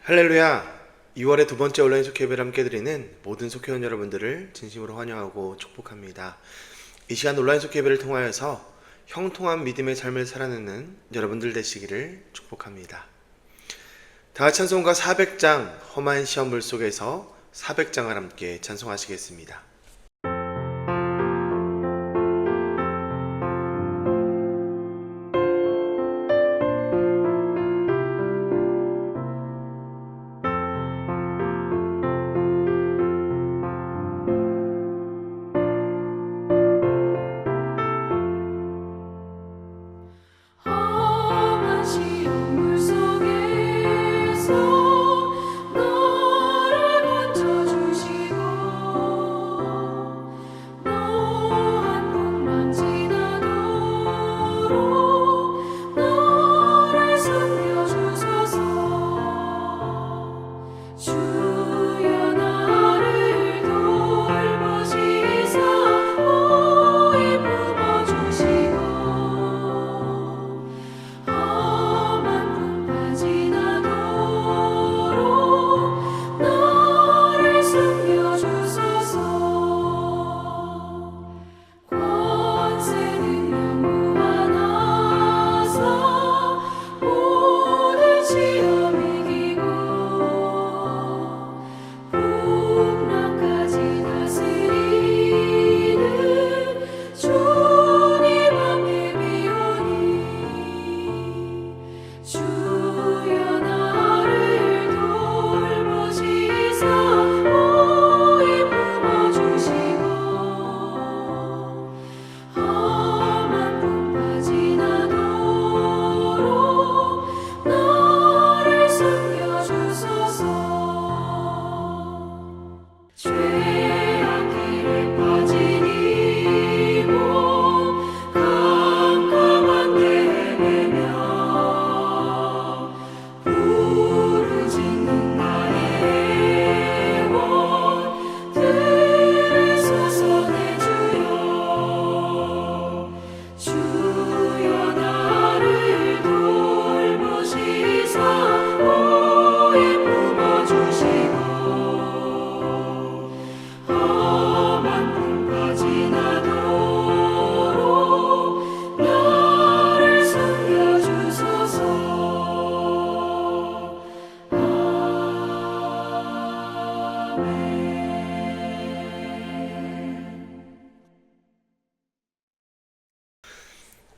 할렐루야! 2월의 두 번째 온라인 속회 예배를 함께 드리는 모든 속회원 여러분들을 진심으로 환영하고 축복합니다. 이 시간 온라인 속회 예배를 통하여서 형통한 믿음의 삶을 살아내는 여러분들 되시기를 축복합니다. 다같이 찬송가 400장 험한 시험물 속에서 400장을 함께 찬송하시겠습니다.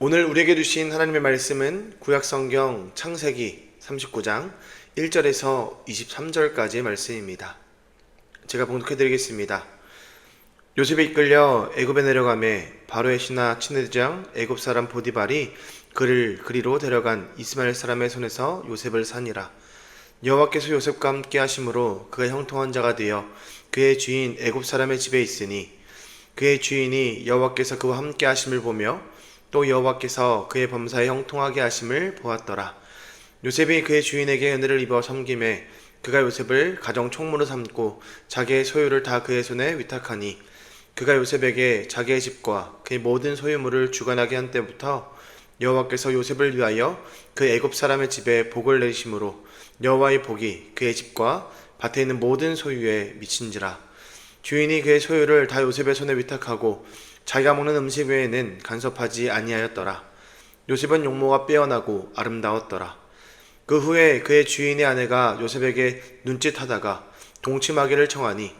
오늘 우리에게 주신 하나님의 말씀은 구약성경 창세기 39장 1절에서 23절까지의 말씀입니다. 제가 봉독해드리겠습니다. 요셉이 이끌려 애굽에 내려가매 바로의 신하 친해장 애굽 사람 보디발이 그를 그리로 데려간 이스마엘 사람의 손에서 요셉을 산이라. 여호와께서 요셉과 함께 하심으로 그가 형통한 자가 되어 그의 주인 애굽 사람의 집에 있으니 그의 주인이 여호와께서 그와 함께 하심을 보며 또 여호와께서 그의 범사에 형통하게 하심을 보았더라. 요셉이 그의 주인에게 은혜를 입어 섬김에 그가 요셉을 가정 총무로 삼고 자기의 소유를 다 그의 손에 위탁하니 그가 요셉에게 자기의 집과 그의 모든 소유물을 주관하게 한 때부터 여호와께서 요셉을 위하여 그 애굽 사람의 집에 복을 내리심으로 여호와의 복이 그의 집과 밭에 있는 모든 소유에 미친지라. 주인이 그의 소유를 다 요셉의 손에 위탁하고 자기가 먹는 음식 외에는 간섭하지 아니하였더라. 요셉은 용모가 빼어나고 아름다웠더라. 그 후에 그의 주인의 아내가 요셉에게 눈짓하다가 동침하기를 청하니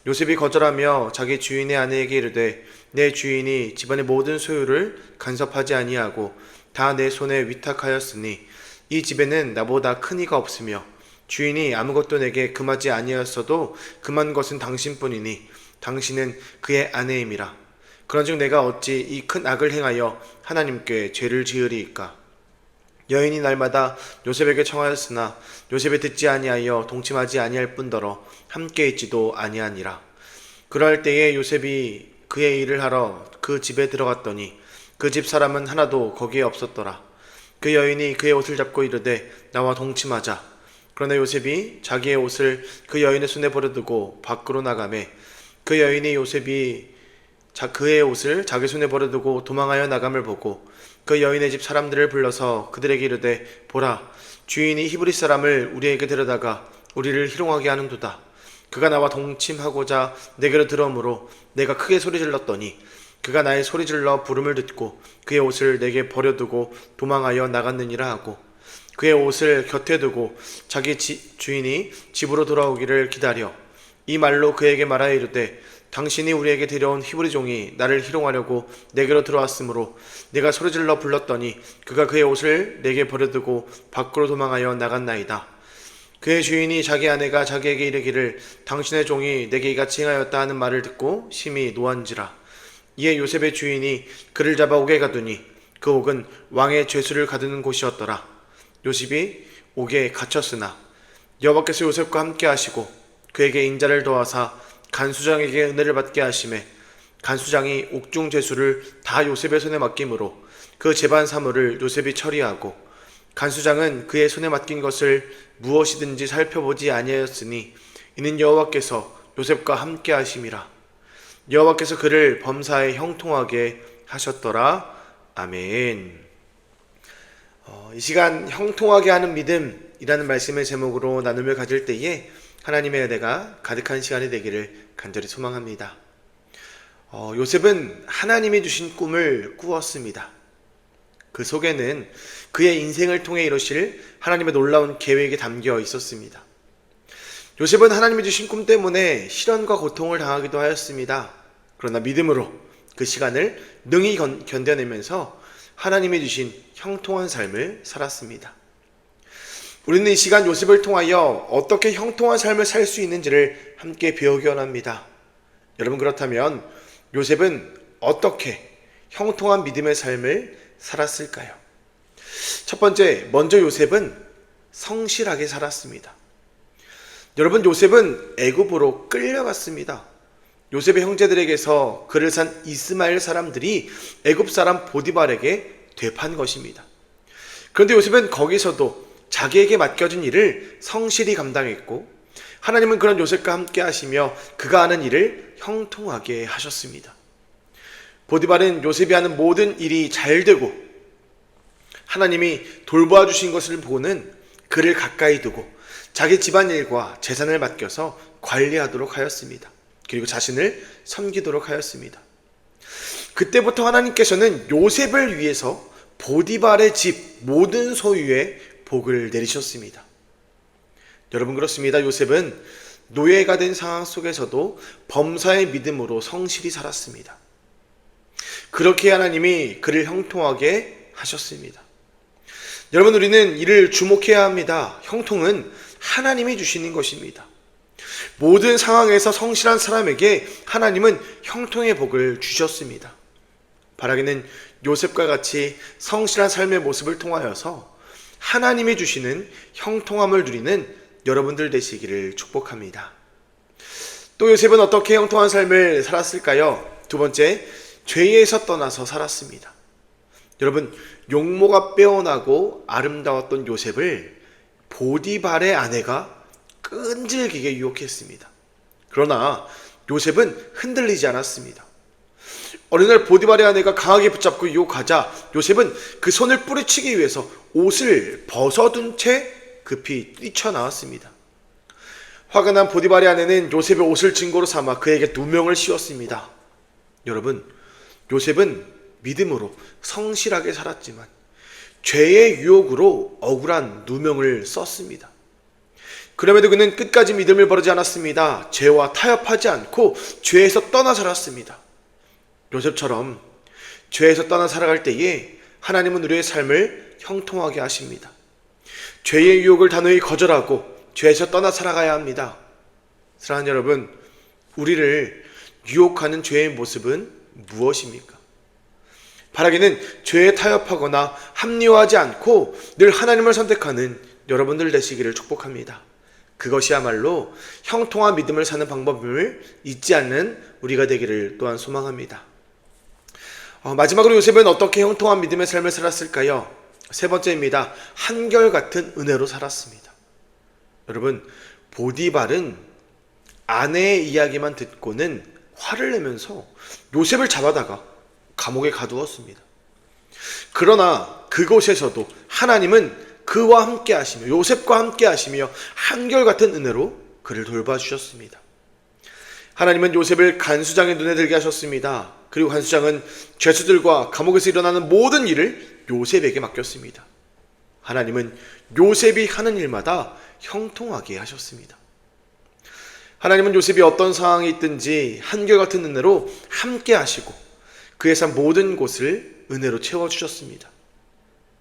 요셉이 거절하며 자기 주인의 아내에게 이르되 내 주인이 집안의 모든 소유를 간섭하지 아니하고 다 내 손에 위탁하였으니 이 집에는 나보다 큰 이가 없으며 주인이 아무것도 내게 금하지 아니하였어도 금한 것은 당신뿐이니 당신은 그의 아내임이라. 그런즉 내가 어찌 이 큰 악을 행하여 하나님께 죄를 지으리이까. 여인이 날마다 요셉에게 청하였으나 요셉이 듣지 아니하여 동침하지 아니할 뿐더러 함께 있지도 아니하니라. 그럴 때에 요셉이 그의 일을 하러 그 집에 들어갔더니 그 집 사람은 하나도 거기에 없었더라. 그 여인이 그의 옷을 잡고 이르되 나와 동침하자. 그러나 요셉이 자기의 옷을 그 여인의 손에 버려두고 밖으로 나가매 그 여인이 요셉이 그의 옷을 자기 손에 버려두고 도망하여 나감을 보고 그 여인의 집 사람들을 불러서 그들에게 이르되 보라, 주인이 히브리 사람을 우리에게 데려다가 우리를 희롱하게 하는도다. 그가 나와 동침하고자 내게로 들어오므로 내가 크게 소리질렀더니 그가 나의 소리질러 부름을 듣고 그의 옷을 내게 버려두고 도망하여 나갔느니라 하고 그의 옷을 곁에 두고 자기 주인이 집으로 돌아오기를 기다려 이 말로 그에게 말하여 이르되 당신이 우리에게 데려온 히브리 종이 나를 희롱하려고 내게로 들어왔으므로 내가 소리질러 불렀더니 그가 그의 옷을 내게 버려두고 밖으로 도망하여 나갔나이다. 그의 주인이 자기 아내가 자기에게 이르기를 당신의 종이 내게 이같이 행하였다 하는 말을 듣고 심히 노한지라. 이에 요셉의 주인이 그를 잡아 옥에 가두니 그 옥은 왕의 죄수를 가두는 곳이었더라. 요셉이 옥에 갇혔으나 여호와께서 요셉과 함께 하시고 그에게 인자를 더하사 간수장에게 은혜를 받게 하시매 간수장이 옥중 죄수를 다 요셉의 손에 맡김으로 그 재반 사물을 요셉이 처리하고 간수장은 그의 손에 맡긴 것을 무엇이든지 살펴보지 아니하였으니 이는 여호와께서 요셉과 함께 하심이라. 여호와께서 그를 범사에 형통하게 하셨더라. 아멘. 이 시간 형통하게 하는 믿음이라는 말씀의 제목으로 나눔을 가질 때에 하나님의 은혜가 가득한 시간이 되기를 간절히 소망합니다. 요셉은 하나님이 주신 꿈을 꾸었습니다. 그 속에는 그의 인생을 통해 이루실 하나님의 놀라운 계획이 담겨 있었습니다. 요셉은 하나님이 주신 꿈 때문에 시련과 고통을 당하기도 하였습니다. 그러나 믿음으로 그 시간을 능히 견뎌내면서 하나님이 주신 형통한 삶을 살았습니다. 우리는 이 시간 요셉을 통하여 어떻게 형통한 삶을 살 수 있는지를 함께 배우기 원합니다. 여러분, 그렇다면 요셉은 어떻게 형통한 믿음의 삶을 살았을까요? 첫 번째, 먼저 요셉은 성실하게 살았습니다. 여러분, 요셉은 애굽으로 끌려갔습니다. 요셉의 형제들에게서 그를 산 이스마엘 사람들이 애굽 사람 보디발에게 되판 것입니다. 그런데 요셉은 거기서도 자기에게 맡겨진 일을 성실히 감당했고 하나님은 그런 요셉과 함께 하시며 그가 하는 일을 형통하게 하셨습니다. 보디발은 요셉이 하는 모든 일이 잘 되고 하나님이 돌보아 주신 것을 보고는 그를 가까이 두고 자기 집안일과 재산을 맡겨서 관리하도록 하였습니다. 그리고 자신을 섬기도록 하였습니다. 그때부터 하나님께서는 요셉을 위해서 보디발의 집 모든 소유에 복을 내리셨습니다. 여러분, 그렇습니다. 요셉은 노예가 된 상황 속에서도 범사의 믿음으로 성실히 살았습니다. 그렇게 하나님이 그를 형통하게 하셨습니다. 여러분, 우리는 이를 주목해야 합니다. 형통은 하나님이 주시는 것입니다. 모든 상황에서 성실한 사람에게 하나님은 형통의 복을 주셨습니다. 바라기는 요셉과 같이 성실한 삶의 모습을 통하여서 하나님이 주시는 형통함을 누리는 여러분들 되시기를 축복합니다. 또 요셉은 어떻게 형통한 삶을 살았을까요? 두 번째, 죄에서 떠나서 살았습니다. 여러분, 용모가 빼어나고 아름다웠던 요셉을 보디발의 아내가 끈질기게 유혹했습니다. 그러나 요셉은 흔들리지 않았습니다. 어느 날 보디발의 아내가 강하게 붙잡고 유혹하자 요셉은 그 손을 뿌리치기 위해서 옷을 벗어둔 채 급히 뛰쳐나왔습니다. 화가 난 보디발의 아내는 요셉의 옷을 증거로 삼아 그에게 누명을 씌웠습니다. 여러분, 요셉은 믿음으로 성실하게 살았지만 죄의 유혹으로 억울한 누명을 썼습니다. 그럼에도 그는 끝까지 믿음을 버리지 않았습니다. 죄와 타협하지 않고 죄에서 떠나 살았습니다. 요셉처럼 죄에서 떠나 살아갈 때에 하나님은 우리의 삶을 형통하게 하십니다. 죄의 유혹을 단호히 거절하고 죄에서 떠나 살아가야 합니다. 사랑하는 여러분, 우리를 유혹하는 죄의 모습은 무엇입니까? 바라기는 죄에 타협하거나 합리화하지 않고 늘 하나님을 선택하는 여러분들 되시기를 축복합니다. 그것이야말로 형통한 믿음을 사는 방법임을 잊지 않는 우리가 되기를 또한 소망합니다. 마지막으로 요셉은 어떻게 형통한 믿음의 삶을 살았을까요? 세 번째입니다. 한결같은 은혜로 살았습니다. 여러분, 보디발은 아내의 이야기만 듣고는 화를 내면서 요셉을 잡아다가 감옥에 가두었습니다. 그러나 그곳에서도 하나님은 그와 함께 하시며 요셉과 함께 하시며 한결같은 은혜로 그를 돌봐주셨습니다. 하나님은 요셉을 간수장의 눈에 들게 하셨습니다. 그리고 간수장은 죄수들과 감옥에서 일어나는 모든 일을 요셉에게 맡겼습니다. 하나님은 요셉이 하는 일마다 형통하게 하셨습니다. 하나님은 요셉이 어떤 상황이 있든지 한결같은 은혜로 함께 하시고 그의 삶 모든 곳을 은혜로 채워주셨습니다.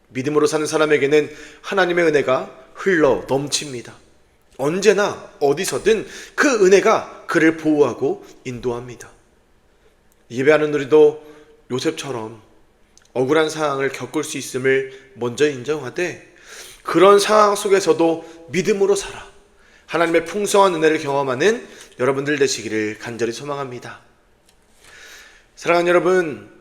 믿음으로 사는 사람에게는 하나님의 은혜가 흘러 넘칩니다. 언제나 어디서든 그 은혜가 그를 보호하고 인도합니다. 예배하는 우리도 요셉처럼 억울한 상황을 겪을 수 있음을 먼저 인정하되 그런 상황 속에서도 믿음으로 살아 하나님의 풍성한 은혜를 경험하는 여러분들 되시기를 간절히 소망합니다. 사랑하는 여러분,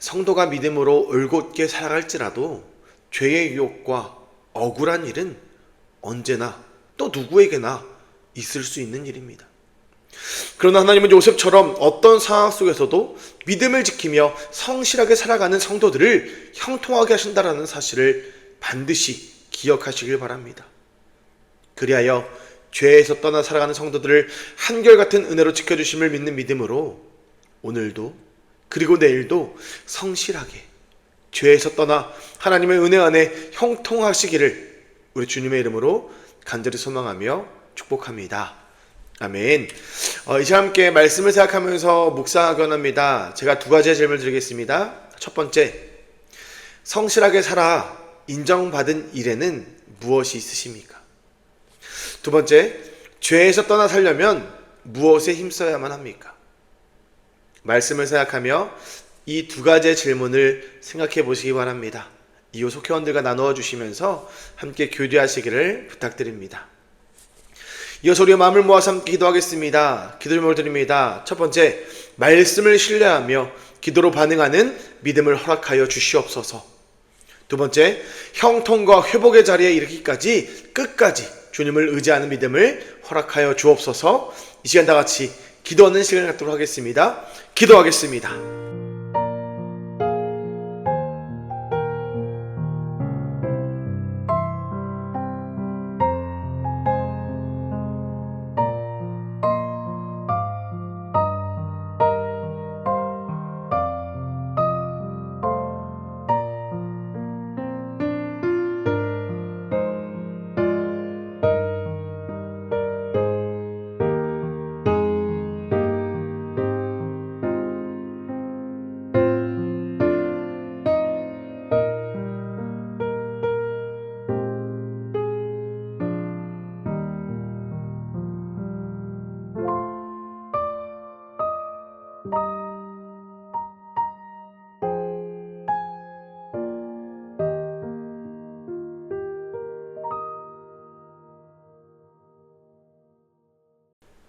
성도가 믿음으로 올곧게 살아갈지라도 죄의 유혹과 억울한 일은 언제나 또 누구에게나 있을 수 있는 일입니다. 그러나 하나님은 요셉처럼 어떤 상황 속에서도 믿음을 지키며 성실하게 살아가는 성도들을 형통하게 하신다는 사실을 반드시 기억하시길 바랍니다. 그리하여 죄에서 떠나 살아가는 성도들을 한결같은 은혜로 지켜주심을 믿는 믿음으로 오늘도 그리고 내일도 성실하게 죄에서 떠나 하나님의 은혜 안에 형통하시기를 우리 주님의 이름으로 간절히 소망하며 축복합니다. 아멘. 이제 함께 말씀을 생각하면서 묵상하기 원합니다. 제가 두 가지의 질문을 드리겠습니다. 첫 번째, 성실하게 살아 인정받은 일에는 무엇이 있으십니까? 두 번째, 죄에서 떠나 살려면 무엇에 힘써야만 합니까? 말씀을 생각하며 이 두 가지의 질문을 생각해 보시기 바랍니다. 이후 속회원들과 나누어 주시면서 함께 교제하시기를 부탁드립니다. 이어서 우리의 마음을 모아서 함께 기도하겠습니다. 기도 제목을 드립니다. 첫 번째, 말씀을 신뢰하며 기도로 반응하는 믿음을 허락하여 주시옵소서. 두 번째, 형통과 회복의 자리에 이르기까지 끝까지 주님을 의지하는 믿음을 허락하여 주옵소서. 이 시간 다 같이 기도하는 시간을 갖도록 하겠습니다. 기도하겠습니다.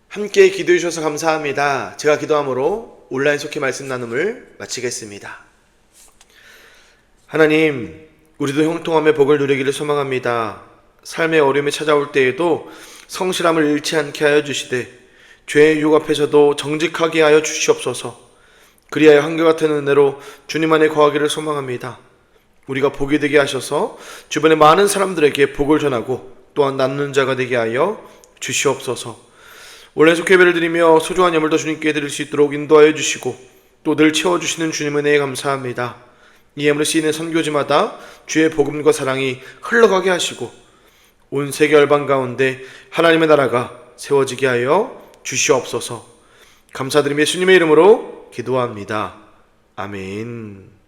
함께 기도해 주셔서 감사합니다. 제가 기도함으로 온라인 속회 말씀 나눔을 마치겠습니다. 하나님, 우리도 형통함의 복을 누리기를 소망합니다. 삶의 어려움이 찾아올 때에도 성실함을 잃지 않게 하여 주시되 죄의 유혹 앞에서도 정직하게 하여 주시옵소서. 그리하여 한결같은 은혜로 주님 안에 거하기를 소망합니다. 우리가 복이 되게 하셔서 주변의 많은 사람들에게 복을 전하고 또한 나누는 자가 되게 하여 주시옵소서. 온라인 속회배를 드리며 소중한 예물도 주님께 드릴 수 있도록 인도하여 주시고 또 늘 채워주시는 주님 은혜에 감사합니다. 이 예물을 쓰이는 선교지마다 주의 복음과 사랑이 흘러가게 하시고 온 세계 열방 가운데 하나님의 나라가 세워지게 하여 주시옵소서. 감사드리며 예수님의 이름으로 기도합니다. 아멘.